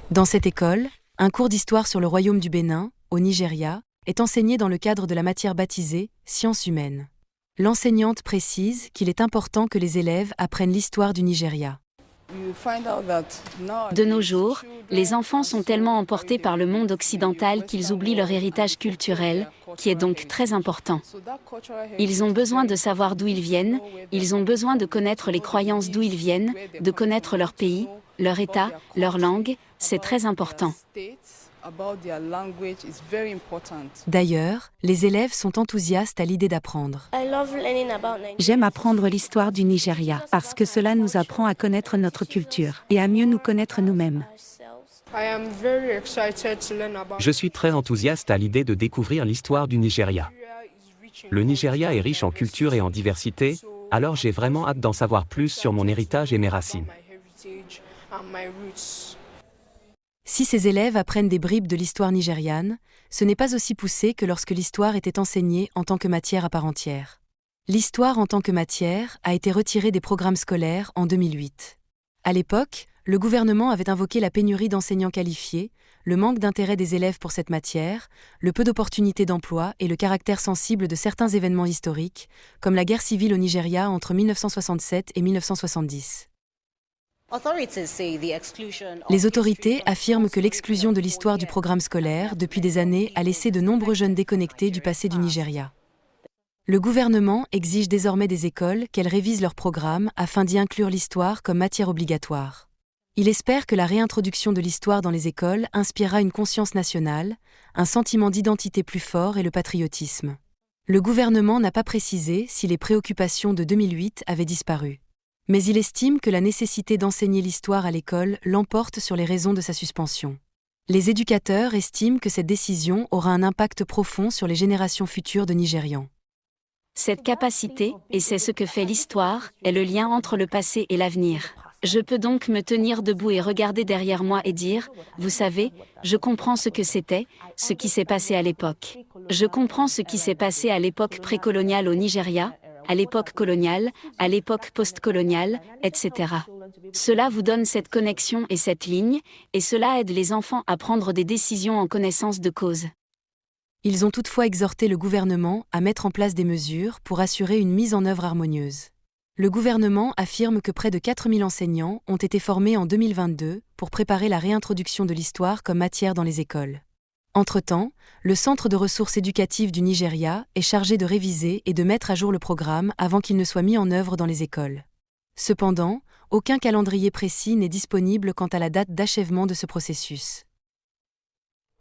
Dans cette école, un cours d'histoire sur le royaume du Bénin, au Nigeria, est enseigné dans le cadre de la matière baptisée « Sciences humaines ». L'enseignante précise qu'il est important que les élèves apprennent l'histoire du Nigeria. De nos jours, les enfants sont tellement emportés par le monde occidental qu'ils oublient leur héritage culturel, qui est donc très important. Ils ont besoin de savoir d'où ils viennent, ils ont besoin de connaître les croyances d'où ils viennent, de connaître leur pays, leur État, leur langue, c'est très important. D'ailleurs, les élèves sont enthousiastes à l'idée d'apprendre. J'aime apprendre l'histoire du Nigeria parce que cela nous apprend à connaître notre culture et à mieux nous connaître nous-mêmes. Je suis très enthousiaste à l'idée de découvrir l'histoire du Nigeria. Le Nigeria est riche en culture et en diversité, alors j'ai vraiment hâte d'en savoir plus sur mon héritage et mes racines. Si ces élèves apprennent des bribes de l'histoire nigériane, ce n'est pas aussi poussé que lorsque l'histoire était enseignée en tant que matière à part entière. L'histoire en tant que matière a été retirée des programmes scolaires en 2008. À l'époque, le gouvernement avait invoqué la pénurie d'enseignants qualifiés, le manque d'intérêt des élèves pour cette matière, le peu d'opportunités d'emploi et le caractère sensible de certains événements historiques, comme la guerre civile au Nigeria entre 1967 et 1970. Les autorités affirment que l'exclusion de l'histoire du programme scolaire depuis des années a laissé de nombreux jeunes déconnectés du passé du Nigeria. Le gouvernement exige désormais des écoles qu'elles révisent leurs programmes afin d'y inclure l'histoire comme matière obligatoire. Il espère que la réintroduction de l'histoire dans les écoles inspirera une conscience nationale, un sentiment d'identité plus fort et le patriotisme. Le gouvernement n'a pas précisé si les préoccupations de 2008 avaient disparu. Mais il estime que la nécessité d'enseigner l'histoire à l'école l'emporte sur les raisons de sa suspension. Les éducateurs estiment que cette décision aura un impact profond sur les générations futures de Nigérians. Cette capacité, et c'est ce que fait l'histoire, est le lien entre le passé et l'avenir. Je peux donc me tenir debout et regarder derrière moi et dire, vous savez, je comprends ce que c'était, ce qui s'est passé à l'époque. Je comprends ce qui s'est passé à l'époque précoloniale au Nigeria, à l'époque coloniale, à l'époque post-coloniale, etc. Cela vous donne cette connexion et cette ligne, et cela aide les enfants à prendre des décisions en connaissance de cause. Ils ont toutefois exhorté le gouvernement à mettre en place des mesures pour assurer une mise en œuvre harmonieuse. Le gouvernement affirme que près de 4000 enseignants ont été formés en 2022 pour préparer la réintroduction de l'histoire comme matière dans les écoles. Entre-temps, le Centre de ressources éducatives du Nigeria est chargé de réviser et de mettre à jour le programme avant qu'il ne soit mis en œuvre dans les écoles. Cependant, aucun calendrier précis n'est disponible quant à la date d'achèvement de ce processus.